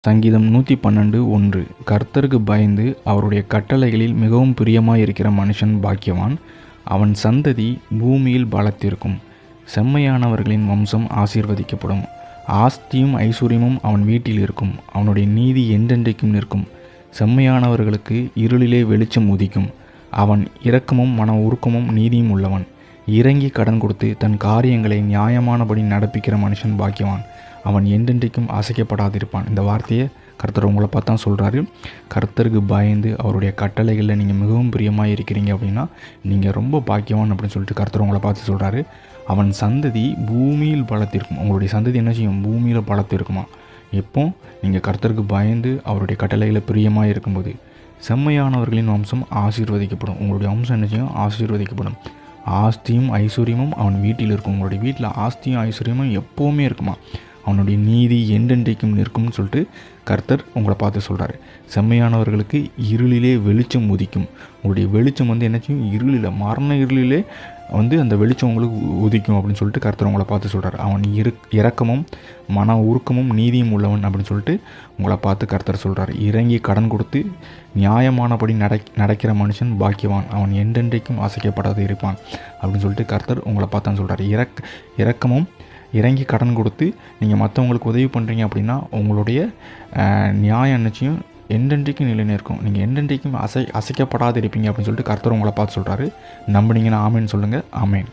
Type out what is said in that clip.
சங்கீதம் 112:1. கர்த்தருக்கு பயந்து அவருடைய கட்டளைகளில் மிகவும் பிரியமாயிருக்கிற மனுஷன் பாக்கியவான். அவன் சந்ததி பூமியில் பலத்திருக்கும். செம்மையானவர்களின் வம்சம் ஆசீர்வதிக்கப்படும். ஆஸ்தியும் ஐசுரியமும் அவன் வீட்டில் இருக்கும். அவனுடைய நீதி என்றென்றைக்கும் நிற்கும். செம்மையானவர்களுக்கு இருளிலே வெளிச்சம் உதிக்கும். அவன் இரக்கமும் மன உருக்கமும் நீதியும் உள்ளவன். இறங்கி கடன் கொடுத்து தன் காரியங்களை நியாயமானபடி நடப்பிக்கிற மனுஷன் பாக்கியவான். அவன் என்றென்றைக்கும் அசைக்கப்படாதிருப்பான். இந்த வார்த்தையை கர்த்தர் உங்களை பார்த்தா சொல்கிறாரு. கர்த்தருக்கு பயந்து அவருடைய கட்டளைகளில் நீங்கள் மிகவும் பிரியமாக இருக்கிறீங்க அப்படின்னா நீங்கள் ரொம்ப பாக்கியவான் அப்படின்னு சொல்லிட்டு கர்த்தர் உங்களை பார்த்து சொல்கிறாரு. அவன் சந்ததி பூமியில் பலத்திருக்கும். உங்களுடைய சந்ததி என்ன செய்யும்? பூமியில் பலத்திருக்குமா? எப்போ நீங்கள் கர்த்தருக்கு பயந்து அவருடைய கட்டளைகளை பிரியமாக இருக்கும்போது. செம்மையானவர்களின் வம்சம் ஆசீர்வதிக்கப்படும். உங்களுடைய வம்சம் என்ன செய்யும்? ஆசீர்வதிக்கப்படும். ஆஸ்தியும் ஐஸ்வர்யமும் அவன் வீட்டில் இருக்கும். உங்களுடைய வீட்டில் ஆஸ்தியும் ஐஸ்வர்யமும் எப்போவுமே இருக்குமா? அவனுடைய நீதி என்றென்றைக்கும் நிற்கும்னு சொல்லிட்டு கர்த்தர் உங்களை பார்த்து சொல்கிறாரு. செம்மையானவர்களுக்கு இருளிலே வெளிச்சம் உதிக்கும். உங்களுடைய வெளிச்சம் என்ன செய்யும்? இருளில், மரண இருளிலே அந்த வெளிச்சம் உங்களுக்கு உதிக்கும் அப்படின்னு சொல்லிட்டு கர்த்தர் உங்களை பார்த்து சொல்கிறார். அவன் இரக்கமும் மன உருக்கமும் நீதியும் உள்ளவன் அப்படின்னு சொல்லிட்டு உங்களை பார்த்து கர்த்தர் சொல்கிறார். இறங்கி கடன் கொடுத்து நியாயமானபடி நடக்கிற மனுஷன் பாக்கியவான். அவன் என்றென்றைக்கும் அசைக்கப்படாது இருப்பான் அப்படின்னு சொல்லிட்டு கர்த்தர் உங்களை பார்த்தான்னு சொல்கிறார். இரக்கமும் இறங்கி கடன் கொடுத்து நீங்கள் மற்றவங்களுக்கு உதவி பண்ணுறீங்க அப்படின்னா உங்களுடைய நியாயம் நிச்சயம் என்றென்றைக்கும் நிலைநிற்கும். நீங்கள் என்றென்றைக்கும் அசைக்கப்படாது இருப்பீங்க அப்படின்னு சொல்லிட்டு கர்த்தர் உங்களை பார்த்து சொல்கிறாரு. நம்பினீங்கன்னா ஆமேன்னு சொல்லுங்கள். ஆமேன்.